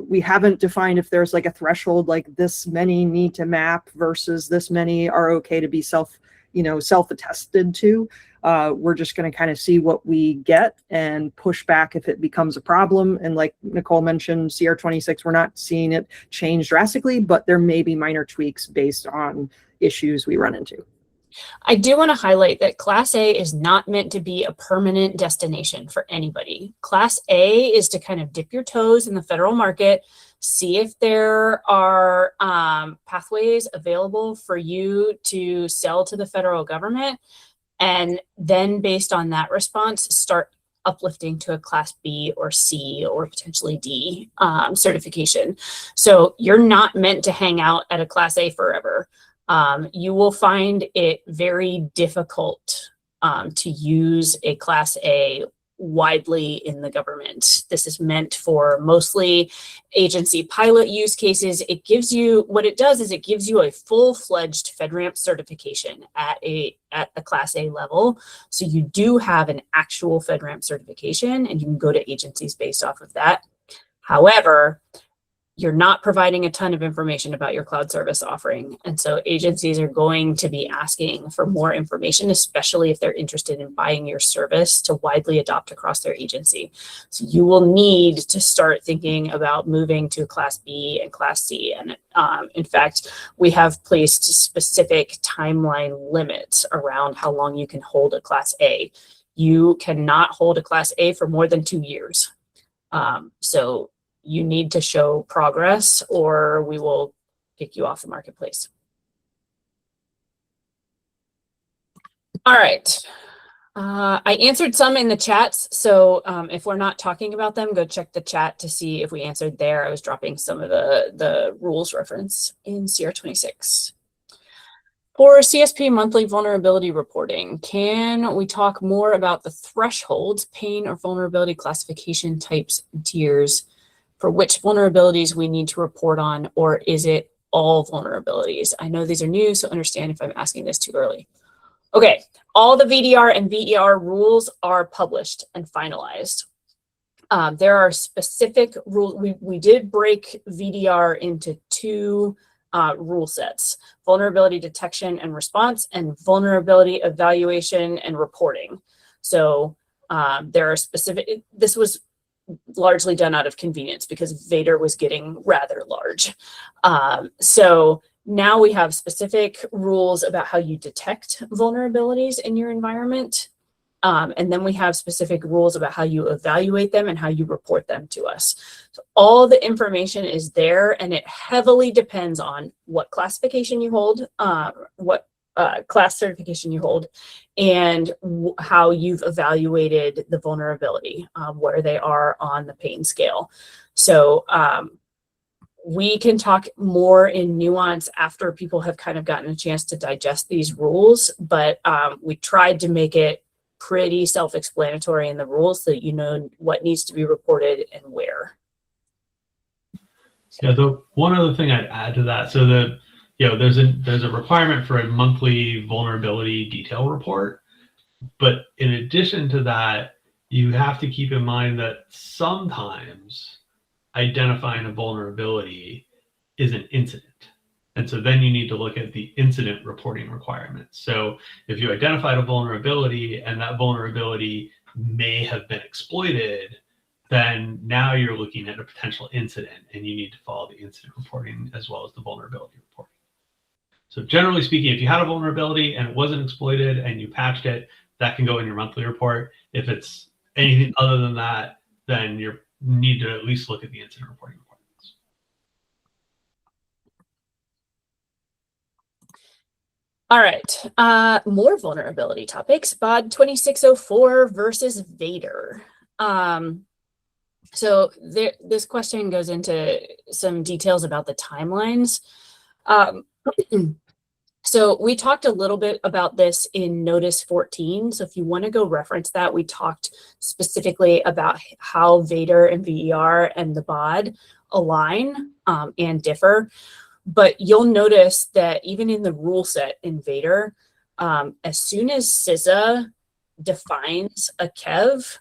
We haven't defined if there's like a threshold, like this many need to map versus this many are okay to be self-attested to. We're just going to kind of see what we get and push back if it becomes a problem. And like Nicole mentioned, CR26, we're not seeing it change drastically, but there may be minor tweaks based on issues we run into. I do want to highlight that Class A is not meant to be a permanent destination for anybody. Class A is to kind of dip your toes in the federal market, see if there are pathways available for you to sell to the federal government, and then based on that response, start uplifting to a Class B or C or potentially D certification. So you're not meant to hang out at a Class A forever. You will find it very difficult to use a Class A widely in the government. This is meant for mostly agency pilot use cases. It gives you, what it does is it gives you a full-fledged FedRAMP certification at the Class A level. So you do have an actual FedRAMP certification and you can go to agencies based off of that. However, you're not providing a ton of information about your cloud service offering. And so agencies are going to be asking for more information, especially if they're interested in buying your service to widely adopt across their agency. So you will need to start thinking about moving to Class B and Class C. And in fact, we have placed specific timeline limits around how long you can hold a Class A. You cannot hold a Class A for more than 2 years. So you need to show progress or we will kick you off the marketplace. All right. I answered some in the chats. So if we're not talking about them, go check the chat to see if we answered there. I was dropping some of the rules reference in CR26. For CSP monthly vulnerability reporting, can we talk more about the thresholds, pain or vulnerability classification types and tiers for which vulnerabilities we need to report on, or is it all vulnerabilities? I know these are new, so understand if I'm asking this too early. Okay, all the VDR and VER rules are published and finalized. There are specific rules. We did break VDR into two rule sets: vulnerability detection and response, and vulnerability evaluation and reporting. So there are specific, this was largely done out of convenience because Vader was getting rather large. So now we have specific rules about how you detect vulnerabilities in your environment. And then we have specific rules about how you evaluate them and how you report them to us. So all the information is there, and it heavily depends on what classification you hold, what class certification you hold, and how you've evaluated the vulnerability, where they are on the pain scale. So we can talk more in nuance after people have kind of gotten a chance to digest these rules, but we tried to make it pretty self-explanatory in the rules so that you know what needs to be reported and where. Yeah, the one other thing I'd add to that, so there's a requirement for a monthly vulnerability detail report, but in addition to that, you have to keep in mind that sometimes identifying a vulnerability is an incident. And so then you need to look at the incident reporting requirements. So if you identified a vulnerability and that vulnerability may have been exploited, then now you're looking at a potential incident and you need to follow the incident reporting as well as the vulnerability reporting. So generally speaking, if you had a vulnerability and it wasn't exploited and you patched it, that can go in your monthly report. If it's anything other than that, then you need to at least look at the incident reporting requirements. All right, more vulnerability topics. BOD 2604 versus Vader. So this question goes into some details about the timelines. So we talked a little bit about this in Notice 14. So if you want to go reference that, we talked specifically about how Vader and VER and the BOD align and differ. But you'll notice that even in the rule set in Vader, as soon as CISA defines a KEV,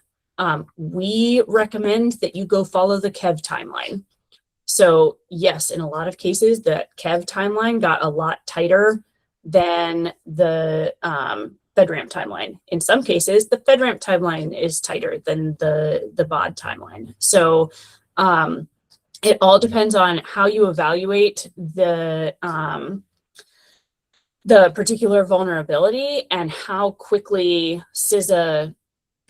we recommend that you go follow the KEV timeline. So yes, in a lot of cases, the KEV timeline got a lot tighter than the FedRAMP timeline. In some cases, the FedRAMP timeline is tighter than the BOD timeline. So it all depends on how you evaluate the particular vulnerability and how quickly CISA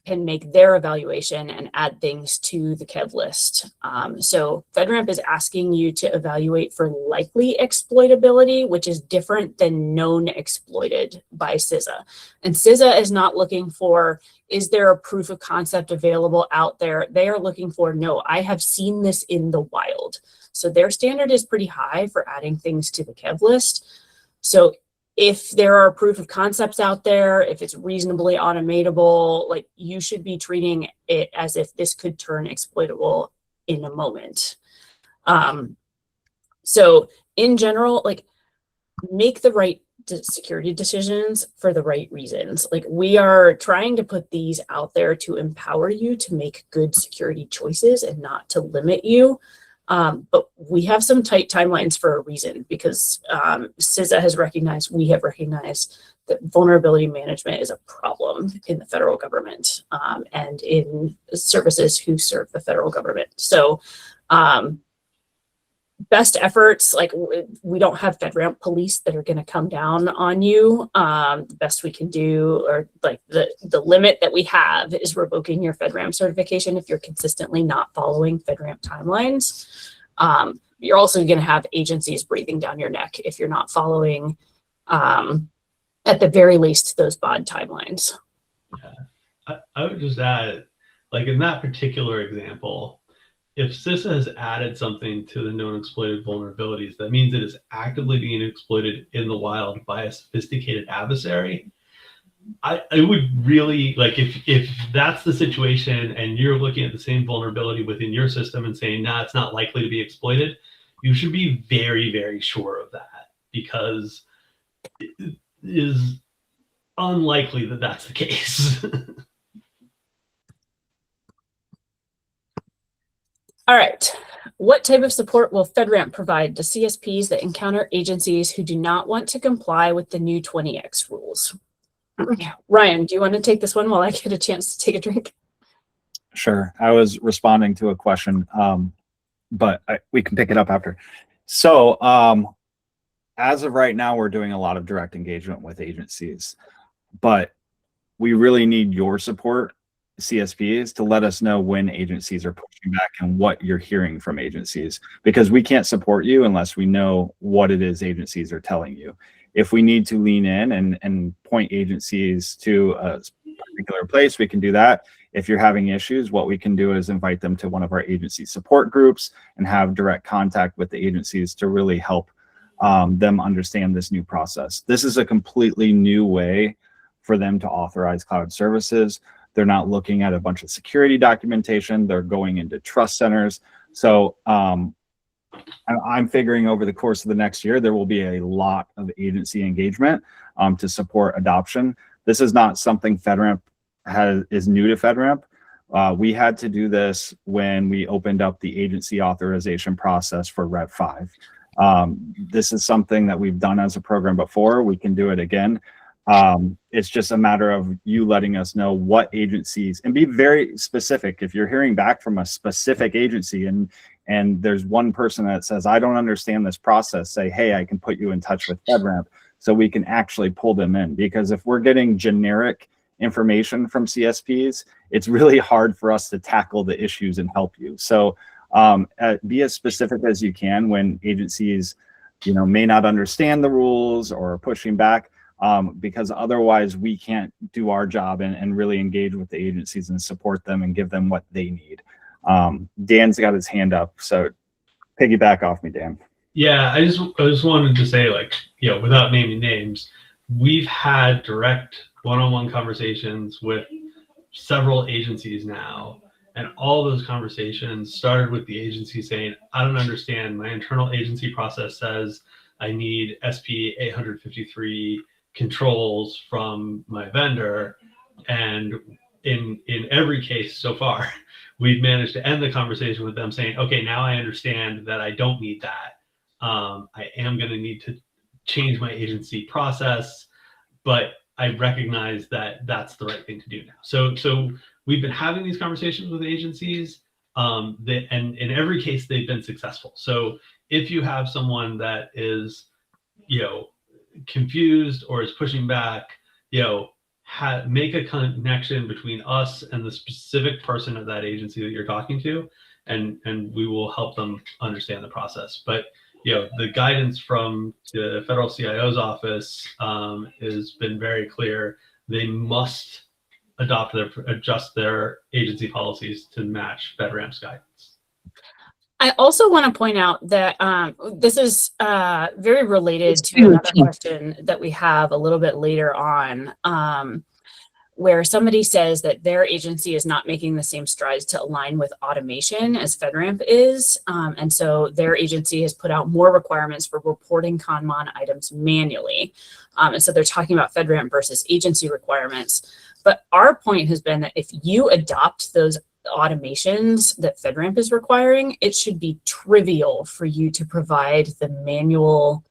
can make their evaluation and add things to the KEV list. So FedRAMP is asking you to evaluate for likely exploitability, which is different than known exploited by CISA. And CISA is not looking for, is there a proof of concept available out there? They are looking for, no, I have seen this in the wild. So their standard is pretty high for adding things to the KEV list. So if there are proof of concepts out there, if it's reasonably automatable, like you should be treating it as if this could turn exploitable in a moment. So in general, like make the right security decisions for the right reasons. Like we are trying to put these out there to empower you to make good security choices and not to limit you. But we have some tight timelines for a reason, because CISA has recognized, we have recognized that vulnerability management is a problem in the federal government and in services who serve the federal government. So best efforts, like we don't have FedRAMP police that are going to come down on you. The best we can do, or like the limit that we have, is revoking your FedRAMP certification if you're consistently not following FedRAMP timelines. You're also going to have agencies breathing down your neck if you're not following, at the very least, those BOD timelines. Yeah. I would just add, like in that particular example, if CISA has added something to the known exploited vulnerabilities, that means it is actively being exploited in the wild by a sophisticated adversary. I would really, like, if that's the situation and you're looking at the same vulnerability within your system and saying, nah, it's not likely to be exploited, you should be very, very sure of that, because it is unlikely that that's the case. All right. What type of support will FedRAMP provide to CSPs that encounter agencies who do not want to comply with the new 20X rules? Ryan, do you want to take this one while I get a chance to take a drink? Sure. I was responding to a question, but we can pick it up after. So as of right now, we're doing a lot of direct engagement with agencies, but we really need your support, CSPs, to let us know when agencies are pushing back and what you're hearing from agencies, because we can't support you unless we know what it is agencies are telling you. If we need to lean in and point agencies to a particular place, we can do that. If you're having issues, what we can do is invite them to one of our agency support groups and have direct contact with the agencies to really help them understand this new process. This is a completely new way for them to authorize cloud services. They're not looking at a bunch of security documentation. They're going into trust centers. So I'm figuring over the course of the next year, there will be a lot of agency engagement to support adoption. This is not something FedRAMP is new to FedRAMP. We had to do this when we opened up the agency authorization process for Rev 5. This is something that we've done as a program before. We can do it again. It's just a matter of you letting us know what agencies, and be very specific. If you're hearing back from a specific agency and there's one person that says, I don't understand this process, say, hey, I can put you in touch with FedRAMP so we can actually pull them in. Because if we're getting generic information from CSPs, it's really hard for us to tackle the issues and help you. So be as specific as you can when agencies, may not understand the rules or are pushing back, because otherwise we can't do our job and really engage with the agencies and support them and give them what they need. Dan's got his hand up, so piggyback off me, Dan. Yeah, I just wanted to say, without naming names, we've had direct one-on-one conversations with several agencies now, and all those conversations started with the agency saying, I don't understand. My internal agency process says I need SP 853 controls from my vendor, and in every case so far, we've managed to end the conversation with them saying, okay, now I understand that I don't need that. I am going to need to change my agency process, but I recognize that that's the right thing to do now. So we've been having these conversations with agencies, and in every case they've been successful. So if you have someone that is, confused or is pushing back, make a connection between us and the specific person at that agency that you're talking to, and we will help them understand the process. But the guidance from the federal CIO's office has been very clear. They must adjust their agency policies to match FedRAMP's guidance. I also want to point out that this is very related to another question that we have a little bit later on, where somebody says that their agency is not making the same strides to align with automation as FedRAMP is. And so their agency has put out more requirements for reporting ConMon items manually. And so they're talking about FedRAMP versus agency requirements. But our point has been that if you adopt those automations that FedRAMP is requiring, it should be trivial for you to provide the manual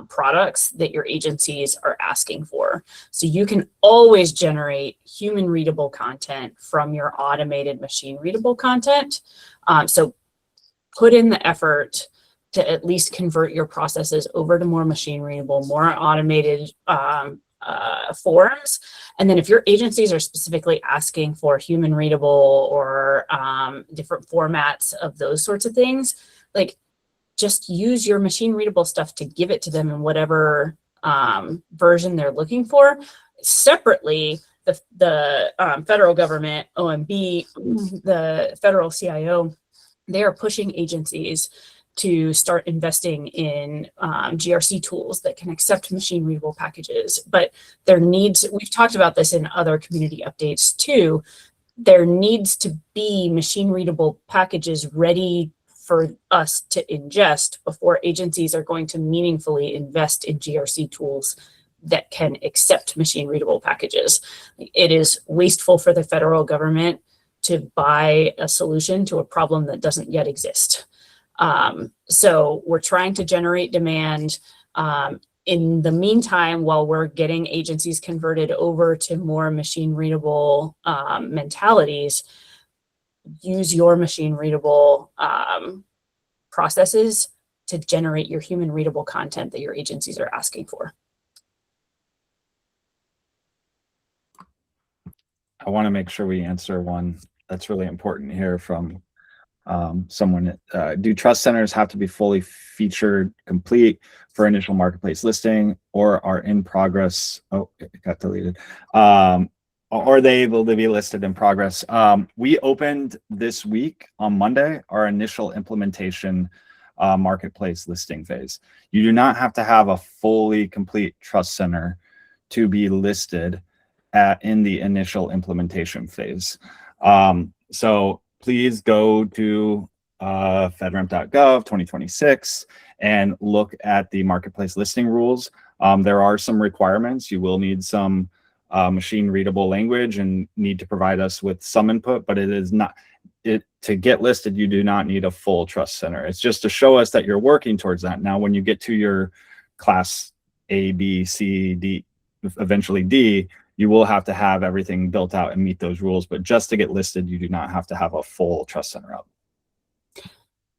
products that your agencies are asking for. So you can always generate human readable content from your automated machine readable content. So put in the effort to at least convert your processes over to more machine readable, more automated forms. And then if your agencies are specifically asking for human readable or different formats of those sorts of things, just use your machine readable stuff to give it to them in whatever version they're looking for. Separately, the federal government, OMB, the federal CIO, they are pushing agencies to start investing in GRC tools that can accept machine readable packages. But there needs, we've talked about this in other community updates too, there needs to be machine readable packages ready for us to ingest before agencies are going to meaningfully invest in GRC tools that can accept machine readable packages. It is wasteful for the federal government to buy a solution to a problem that doesn't yet exist. So we're trying to generate demand. In the meantime, while we're getting agencies converted over to more machine readable mentalities, use your machine readable processes to generate your human readable content that your agencies are asking for. I want to make sure we answer one that's really important here from someone. Do trust centers have to be fully featured complete for initial marketplace listing, or are in progress? Oh, it got deleted. Or are they able to be listed in progress? We opened this week on Monday our initial implementation marketplace listing phase. You do not have to have a fully complete trust center to be listed in the initial implementation phase. So please go to fedramp.gov 2026 and look at the marketplace listing rules. There are some requirements. You will need some machine readable language and need to provide us with some input, but it is not to get listed. You do not need a full trust center. It's just to show us that you're working towards that. Now, when you get to your class A, B, C, D, eventually D, you will have to have everything built out and meet those rules. But just to get listed, you do not have to have a full trust center up.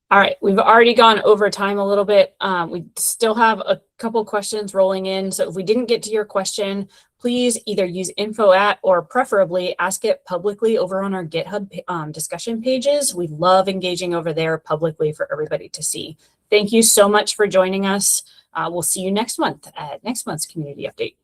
All right, we've already gone over time a little bit. We still have a couple questions rolling in. So if we didn't get to your question, please either use info@ or preferably ask it publicly over on our GitHub discussion pages. We love engaging over there publicly for everybody to see. Thank you so much for joining us. We'll see you next month at next month's community update.